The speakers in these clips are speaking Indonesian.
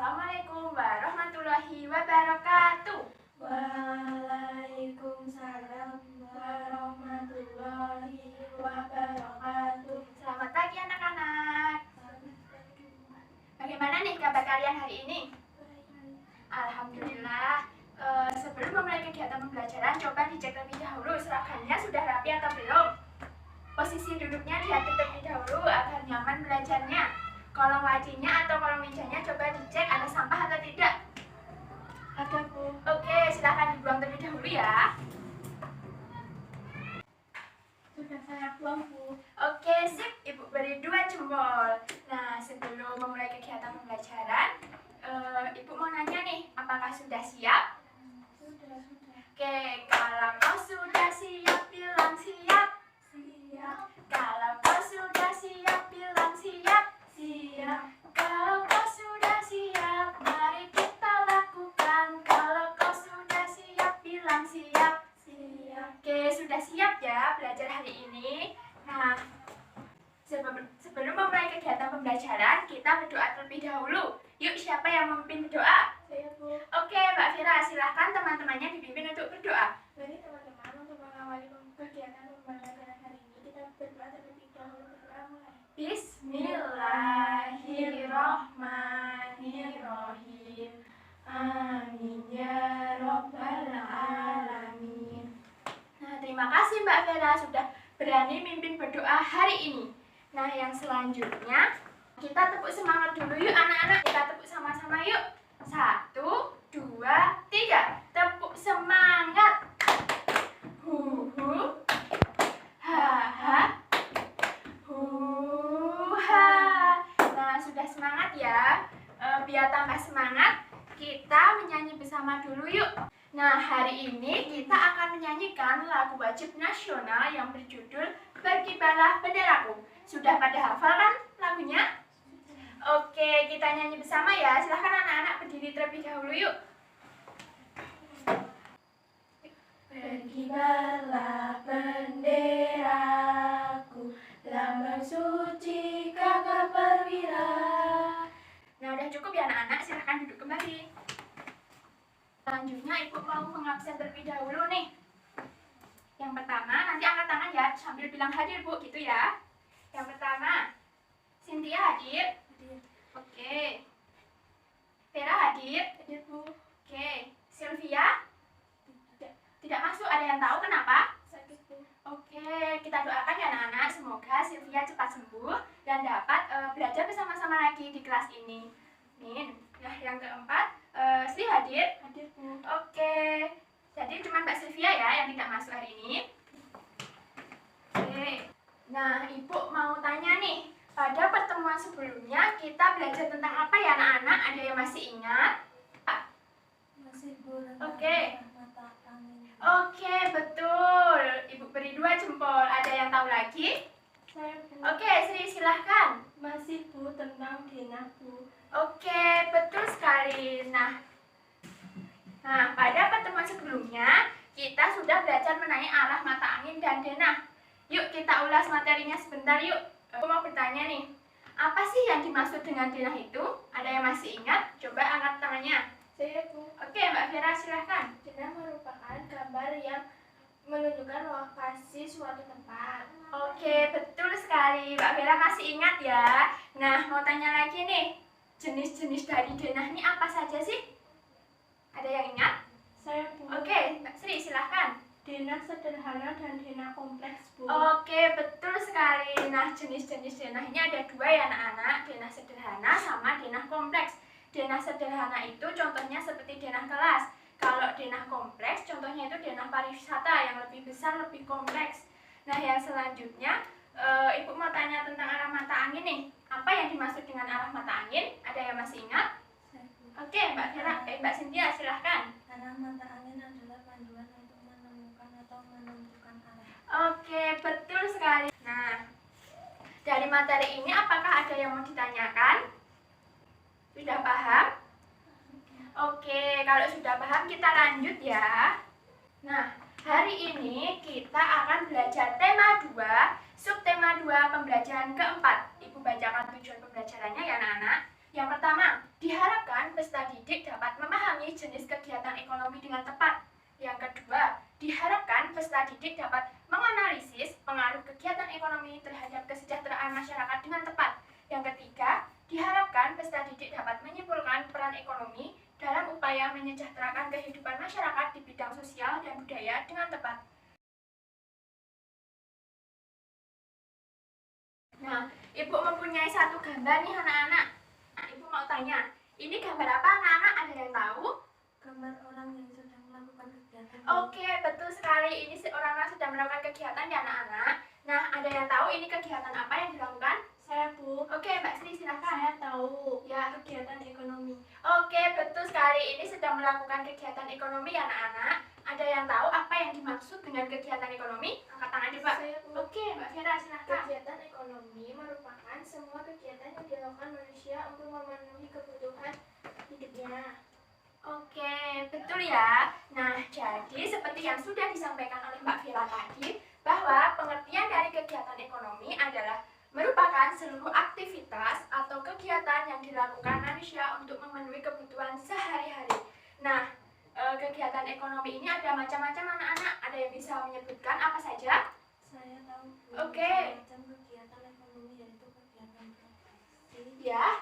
Assalamualaikum warahmatullahi wabarakatuh. Waalaikumsalam warahmatullahi wabarakatuh. Selamat pagi anak-anak. Bagaimana nih kabar kalian hari ini? Alhamdulillah. Sebelum memulai kegiatan pembelajaran, coba dicek terlebih dahulu seragamnya sudah rapi atau belum. Posisi duduknya diatur terlebih dahulu agar nyaman belajarnya. Kolong lacinya atau kolong mejanya coba dicek ada sampah atau tidak. Ada, Bu. Oke, silahkan dibuang terlebih dahulu ya. Sudah saya buang, Bu. Oke, sip. Ibu beri 2 jempol. Nah, sebelum memulai kegiatan pembelajaran, Ibu mau nanya nih, apakah sudah siap? Sudah. Oke, kalau kau sudah siap, bilang siap. Siap. Kalau kau sudah siap, bilang siap. Siap. Kalau kau sudah siap, mari kita lakukan. Kalau kau sudah siap, bilang siap. Siap. Oke, sudah siap ya belajar hari ini. Nah, sebelum memulai kegiatan pembelajaran, kita berdoa terlebih dahulu. Yuk, siapa yang memimpin berdoa? Saya, Bu. Oke, Mbak Fira, silahkan teman-temannya dipimpin untuk berdoa. Mari teman-teman untuk mengawali kegiatan pembelajaran hari ini, kita berdoa terlebih dahulu. Berdoa mulai. Bismillahirrahmanirrahim. Amin ya robbal alamin. Nah, terima kasih Mbak Vera sudah berani mimpin berdoa hari ini. Nah, yang selanjutnya kita tepuk semangat dulu yuk anak-anak. Kita tepuk sama-sama yuk. 1, 2, 3. Tepuk semangat. Hu hu. Ha ha. Hu ha. Nah, sudah semangat ya. Biar tambah semangat, kita menyanyi bersama dulu yuk. Nah, hari ini kita akan menyanyikan lagu wajib nasional yang berjudul Berkibarlah Benderaku. Sudah pada hafal kan lagunya? Oke, kita nyanyi bersama ya. Silahkan anak-anak berdiri terlebih dahulu yuk. Berkibarlah benderaku, lambang suci Gagah Perwira. Nah, udah cukup ya anak-anak. Silahkan duduk kembali. Selanjutnya Ibu mau mengabsen terlebih dahulu nih. Yang pertama, nanti angkat tangan ya, sambil bilang hadir Bu, gitu ya. Yang pertama, Cynthia hadir. Oke. Vera hadir. Hadir, Bu. Oke. Sylvia? Tidak masuk, ada yang tahu kenapa? Sakit, Bu. Oke, kita doakan ya anak-anak, semoga Sylvia cepat sembuh dan dapat belajar bersama-sama lagi di kelas ini. Amin. Nah, yang keempat, Sri hadir. Hadir, Bu. Oke, jadi cuma Mbak Sylvia ya yang tidak masuk hari ini. Oke, nah Ibu mau tanya nih, pada pertemuan sebelumnya kita belajar tentang apa ya anak-anak? Ada yang masih ingat? Masih, Bu. Oke. Mata angin. Oke, betul. Ibu beri 2 jempol. Ada yang tahu lagi? Saya, Bu. Oke, Sri silahkan. Masih, Bu, tentang denah, Bu. Oke, betul sekali. Nah, pada pertemuan sebelumnya kita sudah belajar mengenai arah mata angin dan denah. Yuk kita ulas materinya sebentar yuk. Aku mau bertanya nih, apa sih yang dimaksud dengan denah itu? Ada yang masih ingat? Coba angkat tangannya. Saya, Bu. Oke, Mbak Vera silahkan. Denah merupakan gambar yang menunjukkan lokasi suatu tempat. Oke, betul sekali. Mbak Vera masih ingat ya. Nah, mau tanya lagi nih, jenis-jenis dari denah ini apa saja sih? Ada yang ingat? Saya, Bu. Oke, Mbak Sri silahkan. Denah sederhana dan denah kompleks, Bu. Oke, betul sekali. Nah, jenis-jenis denah ini ada 2 ya anak-anak, denah sederhana sama denah kompleks. Denah sederhana itu contohnya seperti denah kelas. Kalau denah kompleks contohnya itu denah pariwisata yang lebih besar, lebih kompleks. Nah, yang selanjutnya Ibu mau tanya tentang arah mata angin nih. Apa yang dimaksud dengan arah mata angin? Ada yang masih ingat? Saya, Bu. Oke, Mbak Cynthia silahkan. Arah mata angin adalah panduan untuk menemukan atau menentukan arah. Oke, betul sekali. Nah, dari materi ini apakah ada yang mau ditanyakan? Sudah paham? Oke, kalau sudah paham kita lanjut ya. Nah, hari ini kita akan belajar tema 2, subtema 2 pembelajaran keempat. Ibu bacakan tujuan pembelajarannya ya anak-anak. Yang pertama, diharapkan dengan tepat. Yang kedua, diharapkan peserta didik dapat menganalisis pengaruh kegiatan ekonomi terhadap kesejahteraan masyarakat dengan tepat. Yang ketiga, diharapkan peserta didik dapat menyimpulkan peran ekonomi dalam upaya menyejahterakan kehidupan masyarakat di bidang sosial dan budaya dengan tepat. Nah, Ibu mempunyai satu gambar nih anak-anak. Nah, Ibu mau tanya, ini gambar apa anak-anak? Ada yang tahu? Gambar orang yang sedang melakukan kegiatan. Oke, betul sekali. Ini orang sedang melakukan kegiatan ya anak-anak. Nah, ada yang tahu ini kegiatan apa yang dilakukan? Saya, Bu. Oke, Mbak Sri silakan. Saya tahu. Ya, Kegiatan ekonomi. oke, betul sekali. Ini sedang melakukan kegiatan ekonomi ya anak-anak. Ada yang tahu apa yang dimaksud dengan kegiatan ekonomi? Angkat tangan coba. Saya, Bu. Oke, Mbak Vera silakan. Kegiatan ekonomi merupakan semua kegiatan yang dilakukan manusia untuk memenuhi kebutuhan hidupnya. Oke, betul ya. Nah, jadi seperti yang sudah disampaikan oleh Mbak Vera tadi, bahwa pengertian dari kegiatan ekonomi adalah merupakan seluruh aktivitas atau kegiatan yang dilakukan manusia untuk memenuhi kebutuhan sehari-hari. Nah, kegiatan ekonomi ini ada macam-macam anak-anak. Ada yang bisa menyebutkan apa saja? Saya tahu, Bu. Oke. Macam kegiatan ekonomi yaitu kegiatan produksi, Ya.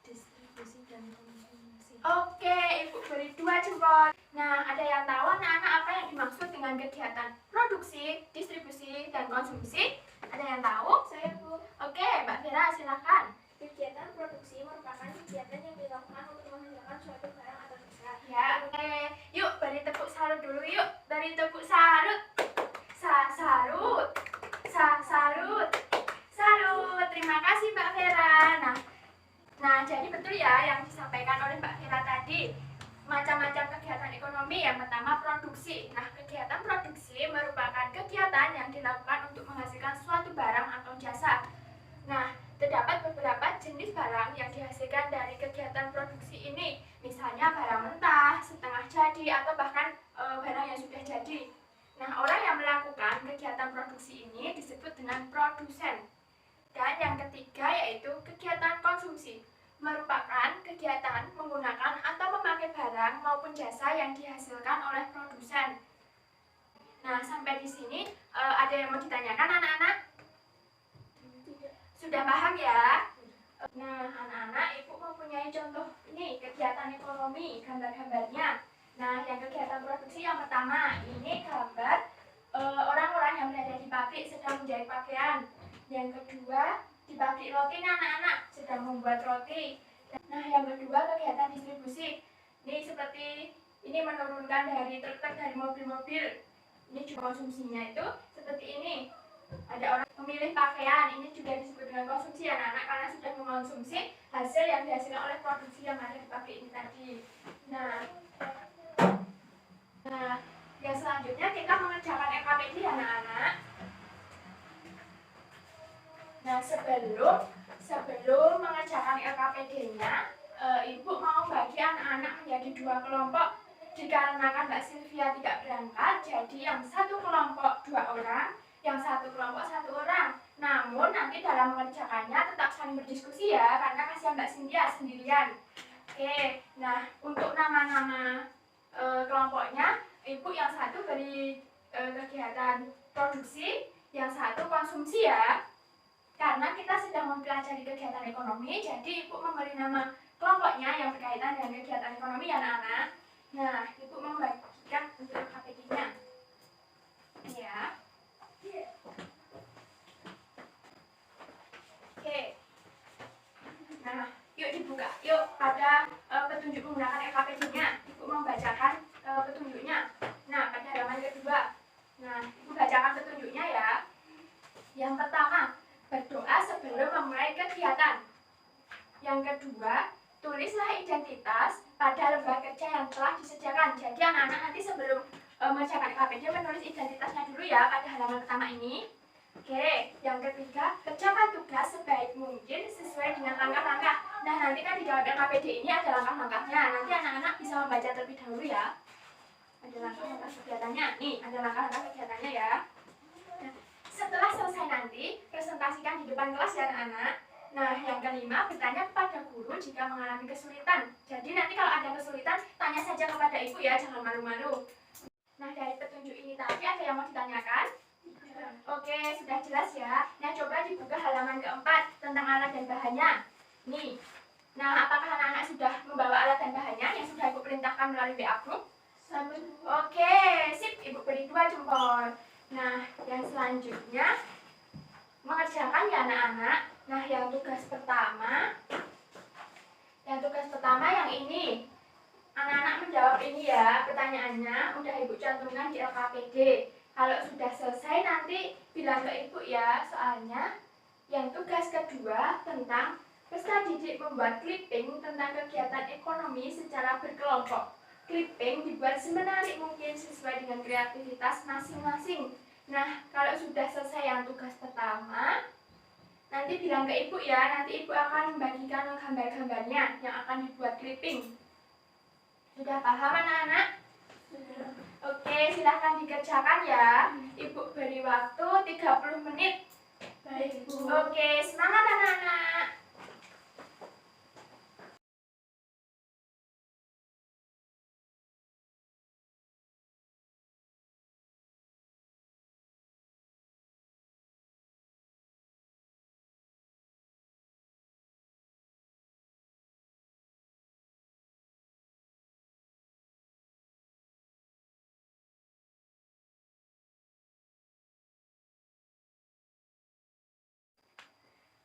distribusi, dan konsumsi. Oke, Ibu beri 2 jempol. Nah, ada yang tahu anak-anak apa yang dimaksud dengan kegiatan produksi, distribusi, dan konsumsi? Ada yang tahu? Saya, Bu. Oke, Mbak Vera silakan. Kegiatan produksi merupakan kegiatan yang dilakukan untuk menghasilkan suatu barang atau jasa. Ya, oke. Yuk, beri tepuk salut dulu yuk. Beri tepuk salut. Salut. Salut. Salut. Terima kasih Mbak Vera. Nah, jadi betul ya yang disampaikan oleh Mbak Vera tadi. Macam-macam kegiatan ekonomi. Yang pertama produksi. Nah, kegiatan produksi merupakan kegiatan yang dilakukan untuk menghasilkan suatu barang atau jasa. Nah, terdapat beberapa jenis barang yang dihasilkan dari kegiatan produksi ini. Misalnya barang mentah, setengah jadi, atau bahkan barang yang sudah jadi. Nah, orang yang melakukan kegiatan produksi ini disebut dengan produsen. Dan yang ketiga yaitu kegiatan konsumsi. Merupakan kegiatan menggunakan atau memakai barang maupun jasa yang dihasilkan oleh produsen. Nah, sampai di sini ada yang mau ditanyakan anak-anak? Sudah paham ya? Nah, anak-anak, Ibu mempunyai contoh ini kegiatan ekonomi, gambar-gambarnya. Nah, yang kegiatan produksi yang pertama, ini gambar orang-orang yang berada di pabrik sedang menjahit pakaian. Yang kedua, di pabrik roti nih anak-anak sedang membuat roti. Nah, yang kedua kegiatan distribusi. Ini seperti ini menurunkan dari truk-truk, dari mobil-mobil. Ini juga konsumsinya itu seperti ini. Ada orang memilih pakaian, ini juga disebut dengan konsumsi anak-anak karena sudah mengonsumsi hasil yang dihasilkan oleh produksi yang ada di pabrik ini tadi. Nah, yang selanjutnya kita mengerjakan LKPD anak-anak. Nah, sebelum mengerjakan LKPD-nya, Ibu mau bagi anak-anak menjadi 2 kelompok. Dikarenakan Mbak Sylvia tidak berangkat, jadi yang satu kelompok 2 orang, yang satu kelompok 1 orang. Namun nanti dalam mengerjakannya tetap saling berdiskusi ya, karena kasihan Mbak Cynthia sendirian. Oke, nah untuk nama-nama kelompoknya, Ibu yang satu beri kegiatan produksi, yang satu konsumsi ya. Karena kita sedang mempelajari kegiatan ekonomi, jadi Ibu memberi nama kelompoknya yang berkaitan dengan kegiatan ekonomi ya anak-anak. Nah, Ibu membagikan untuk KPD-nya. Ya. Oke. Nah, yuk dibuka. Yuk pada petunjuk menggunakan LKPD-nya. Ibu membacakan petunjuknya. Nah, pada halaman kedua. Nah, Ibu bacakan petunjuknya ya. Yang pertama, berdoa sebelum memulai kegiatan. Yang kedua, tulislah identitas pada lembar kerja yang telah disediakan. Jadi anak-anak nanti sebelum mengerjakan KPD menulis identitasnya dulu ya pada halaman pertama ini. Oke, yang ketiga, kerjakan tugas sebaik mungkin sesuai dengan langkah-langkah. Nah, nanti kan di dalam LKPD ini ada langkah-langkahnya. Nanti anak-anak bisa membaca terlebih dahulu ya. Ada langkah-langkah kegiatannya. Nih, ada langkah-langkah kegiatannya ya. Nah, setelah selesai nanti, presentasikan di depan kelas ya anak-anak. Nah, yang kelima, bertanya kepada guru jika mengalami kesulitan. Jadi nanti kalau ada kesulitan, tanya saja kepada ibu ya, jangan malu-malu. Nah, dari petunjuk ini tadi ada yang mau ditanyakan? Oke, sudah jelas ya. Nah, coba dibuka halaman keempat tentang alat dan bahannya. Nih. Nah, apakah anak-anak sudah membawa alat dan bahannya yang sudah ibu perintahkan melalui WA Group? Oke, sip. Ibu beri 2 jempol. Nah, yang selanjutnya mengerjakan ya anak-anak. Nah, yang tugas pertama yang ini. Anak-anak menjawab ini ya, pertanyaannya udah ibu cantumkan di LKPD. Kalau sudah selesai nanti bilang ke ibu ya, soalnya yang tugas kedua tentang peserta didik membuat clipping tentang kegiatan ekonomi secara berkelompok. Clipping dibuat semenarik mungkin sesuai dengan kreativitas masing-masing. Nah, kalau sudah selesai yang tugas pertama, nanti bilang ke ibu ya, nanti ibu akan membagikan gambar-gambarnya yang akan dibuat clipping. Sudah paham anak-anak? Sudah. Oke, silahkan dikerjakan ya. Ibu beri waktu 30 menit. Baik, Bu. Oke, semangat anak-anak.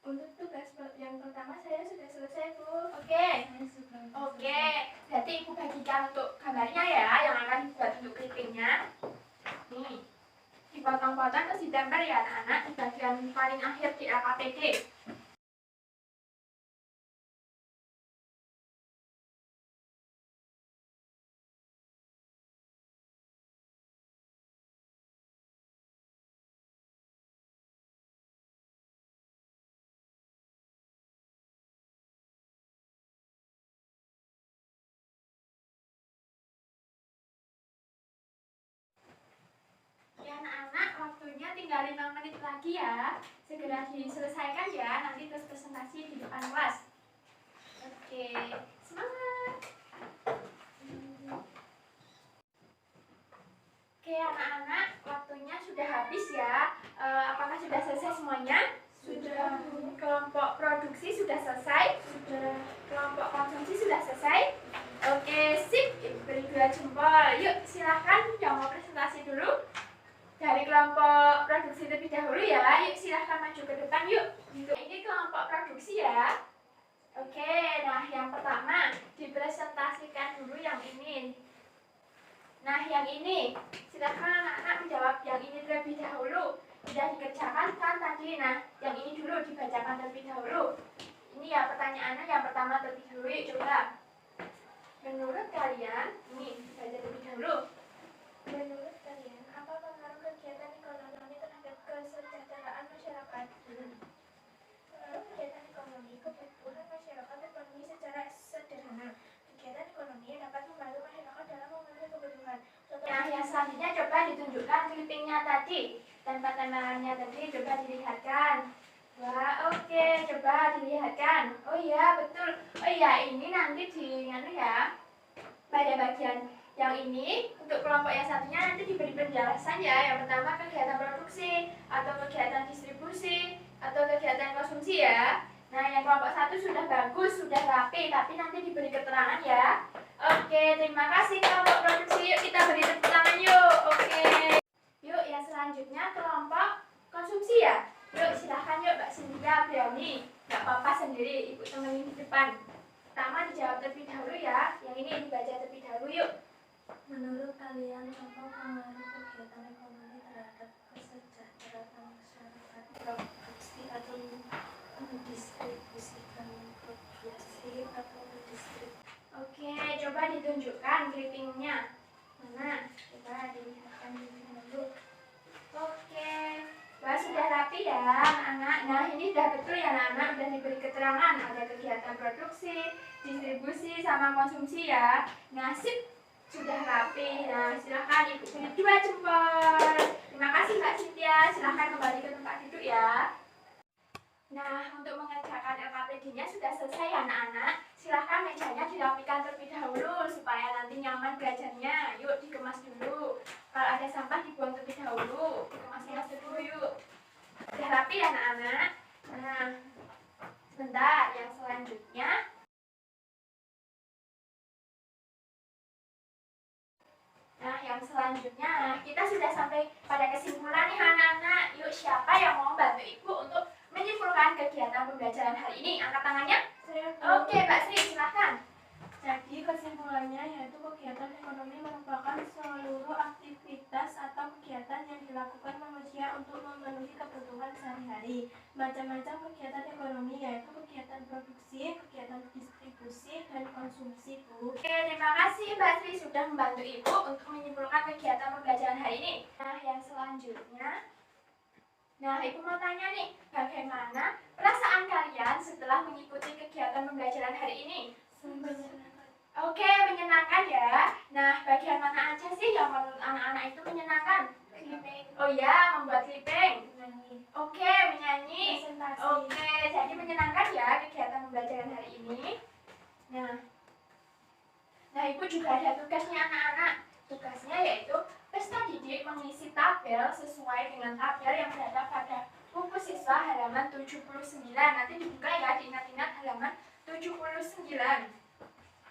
Untuk tugas yang pertama saya sudah selesai, Bu. Oke, berarti ibu bagikan untuk gambarnya ya, yang akan dibuat untuk clippingnya. Nih, dipotong-potong terus ditempel ya anak-anak di bagian paling akhir di LKPD. Ya anak-anak, waktunya tinggal 5 menit lagi ya. Segera diselesaikan ya, nanti terus presentasi di depan kelas. Oke, semangat. Oke anak-anak, waktunya sudah habis ya. Apakah sudah selesai semuanya? Sudah. Kelompok produksi sudah selesai? Sudah. Kelompok konsumsi sudah selesai? Oke, sip. Ibu beri 2 jempol. Yuk, silahkan yang mau presentasi dulu. Dari kelompok produksi terlebih dahulu ya. Yuk, silahkan maju ke depan yuk. Ini kelompok produksi ya. Oke, nah yang pertama dipresentasikan dulu yang ini. Nah, yang ini. Silahkan anak-anak menjawab yang ini terlebih dahulu. Sudah dikerjakan kan tadi? Nah, yang ini dulu dibacakan terlebih dahulu. Ini ya pertanyaannya yang pertama terlebih dahulu. Yuk, coba. Menurut kalian, ini dibaca terlebih dahulu. Menurut kalian, apa pengaruh kegiatan ekonomi terhadap kesejahteraan masyarakat? Pengaruh kegiatan ekonomi kebutuhan masyarakat terpenuhi secara sederhana. Kegiatan ekonomi dapat membantu masyarakat dalam memenuhi kebutuhan. Nah, yang selanjutnya coba ditunjukkan clippingnya tadi. Tempel-tempelannya tadi coba dilihatkan. Wah, oke, coba dilihatkan. Oh iya, betul. Oh iya, ini nanti ya. Pada bagian yang ini, untuk kelompok yang satunya nanti diberi penjelasan ya. Yang pertama kegiatan produksi, atau kegiatan distribusi, atau kegiatan konsumsi ya. Nah, yang kelompok satu sudah bagus, sudah rapi, tapi nanti diberi keterangan ya. Oke, terima kasih kelompok produksi. Yuk kita beri tepuk tangan yuk. Oke. Yuk, yang selanjutnya kelompok konsumsi ya. Yuk, silahkan yuk Mbak Cynthia, Brownie. Gak apa-apa sendiri, ibu temenin di depan. Pertama dijawab terlebih dahulu ya. Yang ini dibaca terlebih dahulu yuk. Menurut kalian, apa pengaruh kegiatan ekonomi terhadap kesejahteraan masyarakat? Produksi atau mendistribusikan produksi atau mendistribusikan? Oke, coba ditunjukkan clippingnya. Mana? Coba dilihatkan dulu. Oke. Wah, sudah rapi ya anak-anak. Nah, ini sudah betul ya anak-anak. Sudah diberi keterangan. Ada kegiatan produksi, distribusi, sama konsumsi ya. Nah, sip. Sudah rapi. Nah, silahkan ibu beri 2 jempol. Terima kasih Mbak Cynthia. Silahkan kembali ke tempat duduk ya. Nah, untuk mengerjakan LKPD-nya sudah selesai ya anak-anak. Silahkan mejanya dirapikan terlebih dahulu supaya nanti nyaman belajarnya. Yuk dikemas dulu. Kalau ada sampah dibuang terlebih dahulu. Dikemas dulu yuk. Sudah rapi ya anak-anak. Nah, sebentar. Yang selanjutnya. Kita sudah sampai pada kesimpulan nih anak-anak. Yuk siapa yang mau bantu ibu untuk menyimpulkan kegiatan pembelajaran hari ini? Angkat tangannya. Oke, Mbak Sri, silahkan. Jadi kesimpulannya yaitu kegiatan ekonomi merupakan seluruh aktivitas atau kegiatan yang dilakukan manusia untuk memenuhi kebutuhan sehari-hari. Macam-macam kegiatan ekonomi yaitu kegiatan produksi, kegiatan distribusi, dan konsumsi, Bu. Oke, terima kasih Mbak Sri sudah membantu Ibu untuk menyimpulkan kegiatan pembelajaran hari ini. Nah, yang selanjutnya, Ibu mau tanya nih, bagaimana perasaan kalian setelah mengikuti kegiatan pembelajaran hari ini? Oke, menyenangkan ya. Nah, bagian mana aja sih yang menurut anak-anak itu menyenangkan? Clipping. Oh ya, membuat clipping. Menyanyi. Oke, menyanyi. Presentasi. Oke, jadi menyenangkan ya kegiatan pembelajaran hari ini. Nah, Ibu juga ada tugasnya anak-anak. Tugasnya yaitu peserta didik mengisi tabel sesuai dengan tabel yang berada pada buku siswa halaman 79. Nanti dibuka ya, diingat-ingat halaman 79.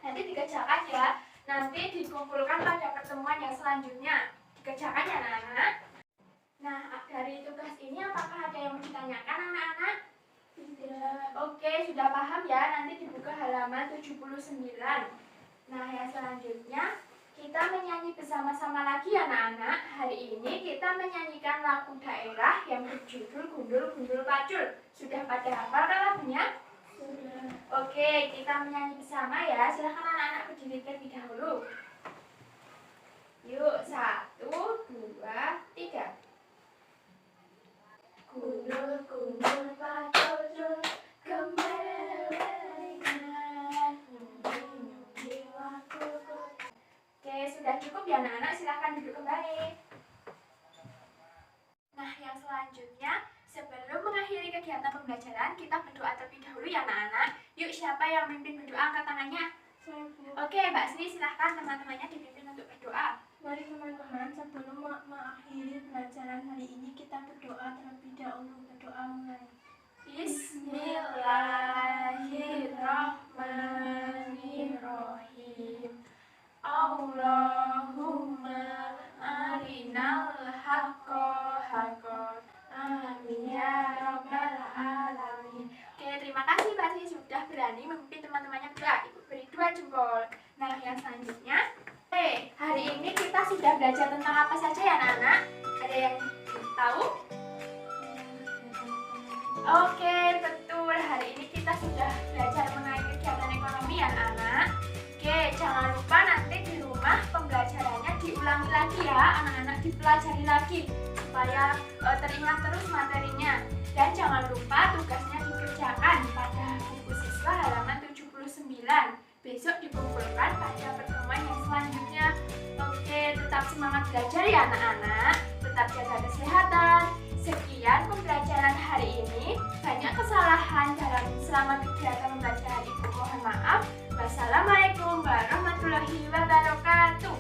Nanti dikerjakan ya, nanti dikumpulkan pada pertemuan yang selanjutnya. Dikerjakan ya anak-anak. Nah, dari tugas ini apakah ada yang mau ditanyakan anak-anak? Tidak. Oke, sudah paham ya, nanti dibuka halaman 79. Nah, yang selanjutnya kita menyanyi bersama-sama lagi ya anak-anak. Hari ini kita menyanyikan lagu daerah yang berjudul Gundul Gundul Pacul. Sudah pada hafal kan lagunya? Sudah. Oke, kita menyanyi bersama ya. Silahkan anak-anak berdiri terlebih dahulu. Yuk, 1, 2, 3. Gundul gundul pacul, kembalikan nyundi waktu. Oke, sudah cukup ya anak-anak. Silahkan duduk kembali. Nah, yang selanjutnya, sebelum mengakhiri kegiatan pembelajaran, kita berdoa terlebih dahulu ya anak-anak. Yuk, siapa yang memimpin berdoa? Angkat tangannya. Saya, Bu. Oke, Mbak Sri, silahkan teman-temannya dipimpin untuk berdoa. Mari teman-teman, sebelum mengakhiri pelajaran hari ini kita berdoa terlebih dahulu. Berdoa mulai. Bismillahirrahmanirrahim. Allahumma arinal haqqa haqqan. Amin ya rabbal alamin. Oke, terima kasih Mbak Sri sudah berani memimpin teman-temannya berdoa. Ibu beri 2 jempol. Nah, yang selanjutnya, hari ini kita sudah belajar tentang apa saja ya anak-anak? Ada yang tahu? Oke, betul. Hari ini kita sudah belajar mengenai kegiatan ekonomi ya anak-anak. Oke, jangan lupa nanti di rumah pembelajarannya diulangi lagi ya anak-anak, dipelajari lagi supaya teringat terus materinya. Dan jangan lupa tugasnya dikerjakan pada buku siswa halaman 79. Besok dikumpulkan pada pertemuan yang selanjutnya. Oke, tetap semangat belajar ya anak-anak. Tetap jaga kesehatan. Sekian pembelajaran hari ini. Banyak kesalahan selama kegiatan pembelajaran Ibu mohon maaf. Wassalamualaikum warahmatullahi wabarakatuh.